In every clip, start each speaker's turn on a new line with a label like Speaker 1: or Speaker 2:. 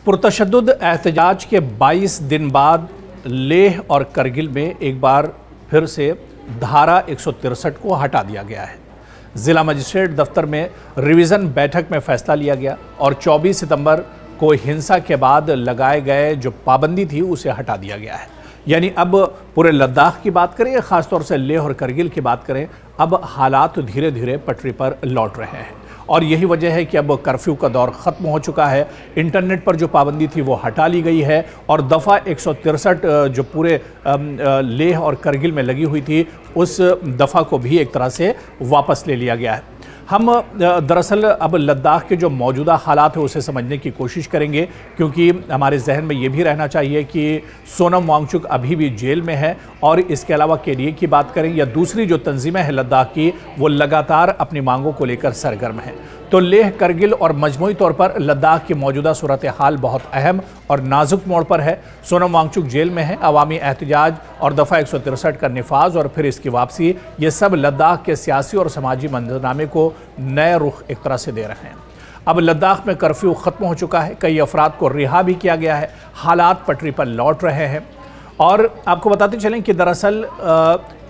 Speaker 1: पुरतशद्दुद एहतजाज के 22 दिन बाद लेह और करगिल में एक बार फिर से धारा 163 को हटा दिया गया है। ज़िला मजिस्ट्रेट दफ्तर में रिवीजन बैठक में फैसला लिया गया और 24 सितंबर को हिंसा के बाद लगाए गए जो पाबंदी थी उसे हटा दिया गया है। यानी अब पूरे लद्दाख की बात करें या ख़ासतौर से लेह और करगिल की बात करें, अब हालात धीरे धीरे पटरी पर लौट रहे हैं और यही वजह है कि अब कर्फ्यू का दौर ख़त्म हो चुका है। इंटरनेट पर जो पाबंदी थी वो हटा ली गई है और दफ़ा 163 जो पूरे लेह और करगिल में लगी हुई थी उस दफ़ा को भी एक तरह से वापस ले लिया गया है। हम दरअसल अब लद्दाख के जो मौजूदा हालात है उसे समझने की कोशिश करेंगे, क्योंकि हमारे जहन में ये भी रहना चाहिए कि सोनम वांगचुक अभी भी जेल में है और इसके अलावा केडीए की बात करें या दूसरी जो तंजीमें हैं लद्दाख की, वो लगातार अपनी मांगों को लेकर सरगर्म हैं। तो लेह, करगिल और मजमूई तौर पर लद्दाख की मौजूदा सूरत हाल बहुत अहम और नाजुक मोड़ पर है। सोनम वांगचुक जेल में है, अवामी एहतजाज और दफ़ा 163 का निफाज और फिर इसकी वापसी, ये सब लद्दाख के सियासी और समाजी मंजरनामे को नए रुख एक तरह से दे रहे हैं। अब लद्दाख में कर्फ्यू ख़त्म हो चुका है, कई अफराद को रिहा भी किया गया है, हालात पटरी पर लौट रहे हैं। और आपको बताते चलें कि दरअसल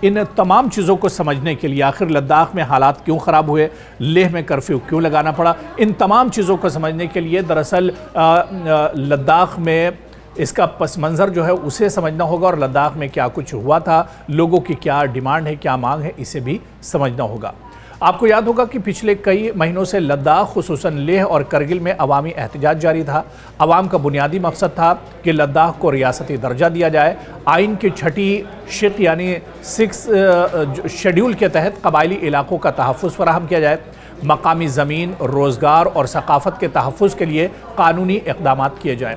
Speaker 1: इन तमाम चीज़ों को समझने के लिए आखिर लद्दाख में हालात क्यों ख़राब हुए, लेह में कर्फ्यू क्यों लगाना पड़ा, इन तमाम चीज़ों को समझने के लिए दरअसल लद्दाख में इसका पस मंज़र जो है उसे समझना होगा और लद्दाख में क्या कुछ हुआ था, लोगों की क्या डिमांड है, क्या मांग है, इसे भी समझना होगा। आपको याद होगा कि पिछले कई महीनों से लद्दाख खुसूसन लेह और करगिल में अवामी एहतजाज जारी था। अवाम का बुनियादी मकसद था कि लद्दाख को रियासती दर्जा दिया जाए। आइन की छठी शिक यानी 6 शेड्यूल के तहत कबायली इलाकों का तहफ़्फ़ुज़ फराहम किया जाए। मकामी ज़मीन, रोज़गार और सकाफ़त के तहफ़्फ़ुज़ के लिए कानूनी इक़दामात किए जाएँ।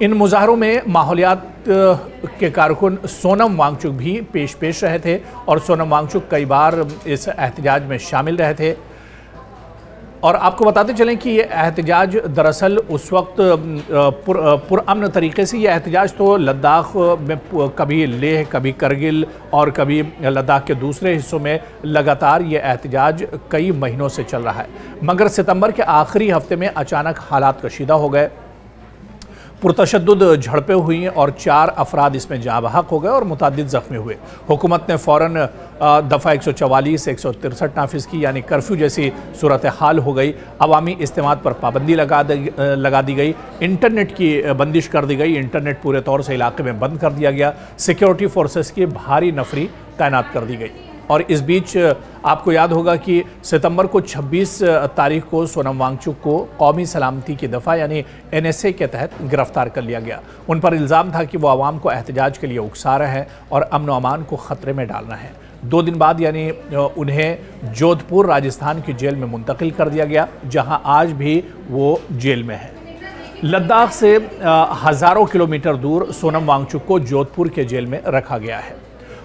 Speaker 1: इन मुज़ाहरों में माहौलियात के कारकुन सोनम वांगचुक भी पेश रहे थे और सोनम वांगचुक कई बार इस एहतजाज में शामिल रहे थे। और आपको बताते चलें कि ये एहतजाज दरअसल उस वक्त पुरअमन तरीके से, ये एहतजाज तो लद्दाख में कभी लेह, कभी करगिल और कभी लद्दाख के दूसरे हिस्सों में लगातार ये एहतजाज कई महीनों से चल रहा है, मगर सितंबर के आखिरी हफ्ते में अचानक हालात कशीदा हो गए। पुरतशद्दुद झड़पें हुई और 4 अफराद इसमें जाँ बहक हो गए और मुतअद्दिद ज़ख्मी हुए। हुकूमत ने फ़ौरन दफ़ा 144, 163 नाफिज की, यानी कर्फ्यू जैसी सूरत हाल हो गई। अवामी इज्तिमात पर पाबंदी लगा दी गई, इंटरनेट की बंदिश कर दी गई, इंटरनेट पूरे तौर से इलाके में बंद कर दिया गया, सिक्योरिटी फोर्सेस की भारी नफरी तैनात कर दी गई। और इस बीच आपको याद होगा कि सितंबर को 26 तारीख को सोनम वांगचुक को कौमी सलामती की दफ़ा यानी NSA के तहत गिरफ्तार कर लिया गया। उन पर इल्ज़ाम था कि वो आवाम को एहतजाज के लिए उकसा रहे हैं और अमन व अमान को ख़तरे में डालना है। 2 दिन बाद यानी उन्हें जोधपुर राजस्थान की जेल में मुंतकिल कर दिया गया, जहाँ आज भी वो जेल में है। लद्दाख से हज़ारों किलोमीटर दूर सोनम वांगचुक को जोधपुर के जेल में रखा गया है।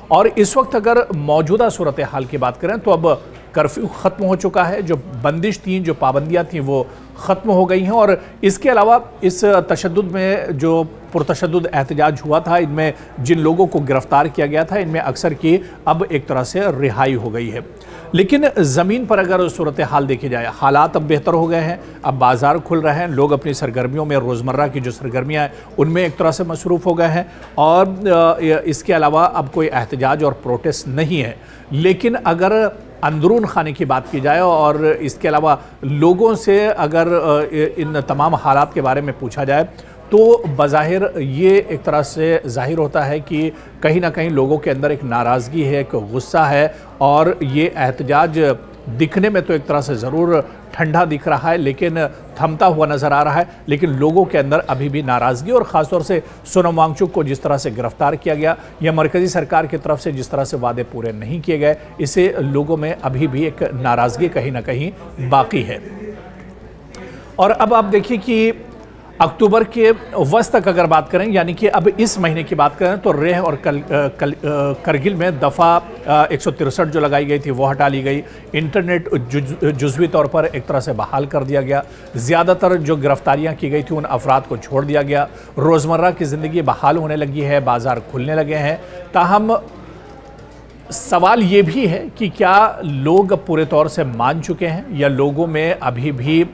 Speaker 1: और इस वक्त अगर मौजूदा सूरत हाल की बात करें तो अब कर्फ्यू ख़त्म हो चुका है, जो बंदिश थी, जो पाबंदियाँ थीं वो ख़त्म हो गई हैं और इसके अलावा इस तशद्दुद में जो पुरतशद्दुद एहतजाज हुआ था, इनमें जिन लोगों को गिरफ़्तार किया गया था, इनमें अक्सर की अब एक तरह से रिहाई हो गई है। लेकिन ज़मीन पर अगर सूरत हाल देखी जाए, हालात अब बेहतर हो गए हैं, अब बाज़ार खुल रहे हैं, लोग अपनी सरगर्मियों में, रोज़मर्रा की जो सरगर्मियाँ हैं उनमें एक तरह से मसरूफ़ हो गए हैं और इसके अलावा अब कोई एहतजाज और प्रोटेस्ट नहीं है। लेकिन अगर अंदरून खाने की बात की जाए और इसके अलावा लोगों से अगर इन तमाम हालात के बारे में पूछा जाए तो बज़ाहिर ये एक तरह से ज़ाहिर होता है कि कहीं ना कहीं लोगों के अंदर एक नाराज़गी है, एक गुस्सा है और ये एहतजाज दिखने में तो एक तरह से ज़रूर ठंडा दिख रहा है लेकिन थमता हुआ नज़र आ रहा है, लेकिन लोगों के अंदर अभी भी नाराज़गी और ख़ास तौर से सोनम वांगचुक को जिस तरह से गिरफ़्तार किया गया या मरकज़ी सरकार की तरफ से जिस तरह से वादे पूरे नहीं किए गए, इसे लोगों में अभी भी एक नाराज़गी कहीं ना कहीं बाकी है। और अब आप देखिए कि अक्टूबर के वस्त तक अगर बात करें, यानी कि अब इस महीने की बात करें तो लेह और करगिल में दफ़ा 163 जो लगाई गई थी वो हटा ली गई। इंटरनेट जुज़वी तौर पर एक तरह से बहाल कर दिया गया। ज़्यादातर जो गिरफ्तारियां की गई थी उन अफराद को छोड़ दिया गया। रोज़मर्रा की ज़िंदगी बहाल होने लगी है, बाज़ार खुलने लगे हैं। ताहम सवाल ये भी है कि क्या लोग पूरे तौर से मान चुके हैं या लोगों में अभी भी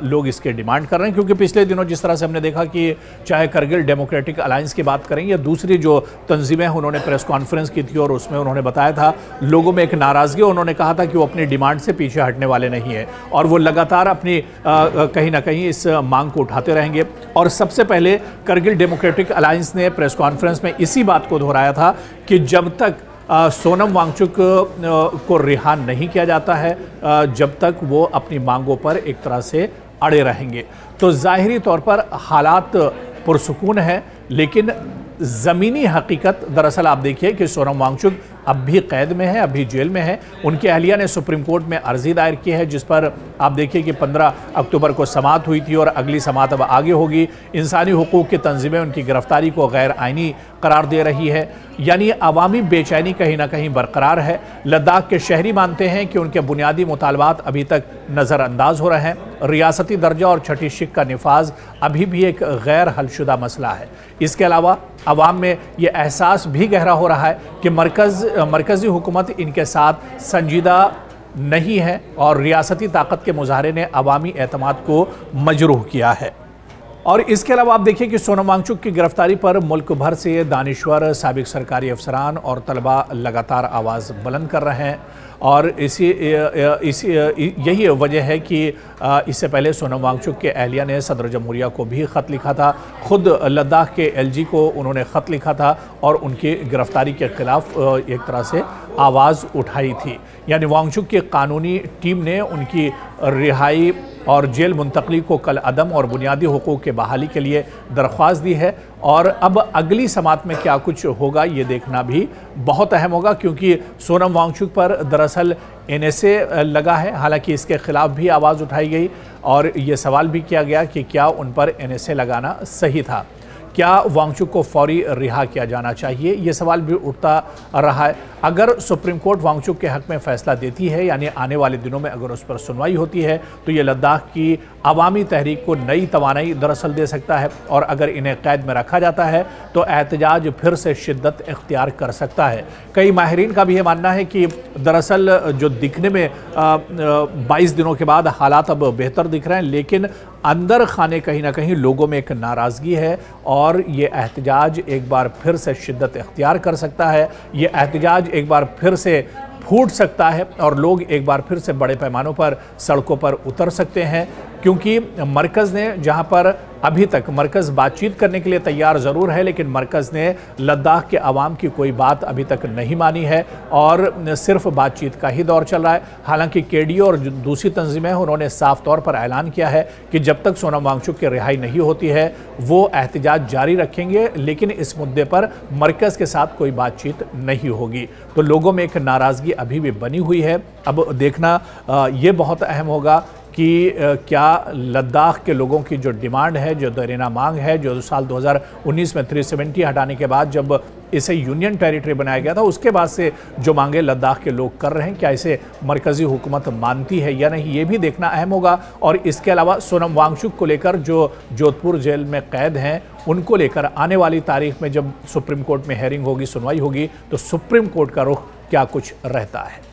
Speaker 1: लोग इसके डिमांड कर रहे हैं, क्योंकि पिछले दिनों जिस तरह से हमने देखा कि चाहे करगिल डेमोक्रेटिक अलायंस की बात करें या दूसरी जो तंजीमें उन्होंने प्रेस कॉन्फ्रेंस की थी और उसमें उन्होंने बताया था लोगों में एक नाराज़गी, उन्होंने कहा था कि वो अपनी डिमांड से पीछे हटने वाले नहीं है और वो लगातार अपनी कहीं ना कहीं इस मांग को उठाते रहेंगे। और सबसे पहले करगिल डेमोक्रेटिक अलायंस ने प्रेस कॉन्फ्रेंस में इसी बात को दोहराया था कि जब तक सोनम वांगचुक को रिहा नहीं किया जाता है जब तक वो अपनी मांगों पर एक तरह से अड़े रहेंगे। तो ज़ाहिरी तौर पर हालात पुरसुकून है, लेकिन ज़मीनी हकीकत दरअसल आप देखिए कि सोनम वांगचुक अब भी कैद में है, अभी जेल में है। उनकी अहलिया ने सुप्रीम कोर्ट में अर्जी दायर की है जिस पर आप देखिए कि 15 अक्टूबर को समाअत हुई थी और अगली समाअत अब आगे होगी। इंसानी हुकूक की तंजीमें उनकी गिरफ्तारी को गैर आइनी करार दे रही है, यानी अवामी बेचैनी कहीं ना कहीं बरकरार है। लद्दाख के शहरी मानते हैं कि उनके बुनियादी मुतालबात अभी तक नज़रअंदाज हो रहे हैं। रियासती दर्जा और छठी शिक का निफाज अभी भी एक गैर हलशुदा मसला है। इसके अलावा अवाम में ये एहसास भी गहरा हो रहा है कि मरकज़ी हुकूमत इनके साथ संजीदा नहीं है और रियासती ताकत के मुजाहरे ने अवामी एतमाद को मजरूह किया है। और इसके अलावा आप देखिए कि सोनम वांगचुक की गिरफ्तारी पर मुल्क भर से दानिश्वर, साबिक सरकारी अफसरान और तलबा लगातार आवाज़ बुलंद कर रहे हैं और यही वजह है कि इससे पहले सोनम वांगचुक के अहलिया ने सदर जमहूरिया को भी ख़त लिखा था। ख़ुद लद्दाख के LG को उन्होंने ख़त लिखा था और उनकी गिरफ्तारी के ख़िलाफ़ एक तरह से आवाज़ उठाई थी। यानी वांगचुक की कानूनी टीम ने उनकी रिहाई और जेल मुंतकली को कल अदम और बुनियादी हुकूक के बहाली के लिए दरख्वास्त दी है। और अब अगली समाअत में क्या कुछ होगा ये देखना भी बहुत अहम होगा, क्योंकि सोनम वांगचुक पर दरअसल NSA लगा है। हालांकि इसके ख़िलाफ़ भी आवाज़ उठाई गई और ये सवाल भी किया गया कि क्या उन पर NSA लगाना सही था, क्या वांगचुक को फौरी रिहा किया जाना चाहिए, ये सवाल भी उठता रहा है। अगर सुप्रीम कोर्ट वांगचुक के हक़ में फ़ैसला देती है, यानी आने वाले दिनों में अगर उस पर सुनवाई होती है, तो ये लद्दाख की अवामी तहरीक को नई तवानाई दरअसल दे सकता है। और अगर इन्हें कैद में रखा जाता है तो एहतजाज फिर से शिद्दत इख्तियार कर सकता है। कई माहिरीन का भी ये मानना है कि दरअसल जो दिखने में 22 दिनों के बाद हालात अब बेहतर दिख रहे हैं, लेकिन अंदर खाने कहीं ना कहीं लोगों में एक नाराज़गी है और ये एहतजाज एक बार फिर से शिद्दत इख्तियार कर सकता है। ये एहतजाज एक बार फिर से फूट सकता है और लोग एक बार फिर से बड़े पैमानों पर सड़कों पर उतर सकते हैं, क्योंकि मरकज़ ने जहां पर अभी तक मरकज़ बातचीत करने के लिए तैयार ज़रूर है, लेकिन मरकज़ ने लद्दाख के अवाम की कोई बात अभी तक नहीं मानी है और सिर्फ बातचीत का ही दौर चल रहा है। हालांकि KDO और दूसरी तंजीमें उन्होंने साफ तौर पर ऐलान किया है कि जब तक सोनम वांगचुक की रिहाई नहीं होती है वो एहतजाज जारी रखेंगे, लेकिन इस मुद्दे पर मरकज़ के साथ कोई बातचीत नहीं होगी। तो लोगों में एक नाराज़गी अभी भी बनी हुई है। अब देखना ये बहुत अहम होगा कि क्या लद्दाख के लोगों की जो डिमांड है, जो दरीना मांग है, जो साल 2019 में 370 हटाने के बाद जब इसे यूनियन टेरिटरी बनाया गया था, उसके बाद से जो मांगे लद्दाख के लोग कर रहे हैं, क्या इसे मरकज़ी हुकूमत मानती है या नहीं, ये भी देखना अहम होगा। और इसके अलावा सोनम वांगचुक को लेकर जो जोधपुर जेल में कैद हैं, उनको लेकर आने वाली तारीख में जब सुप्रीम कोर्ट में हेयरिंग होगी, सुनवाई होगी, तो सुप्रीम कोर्ट का रुख क्या कुछ रहता है।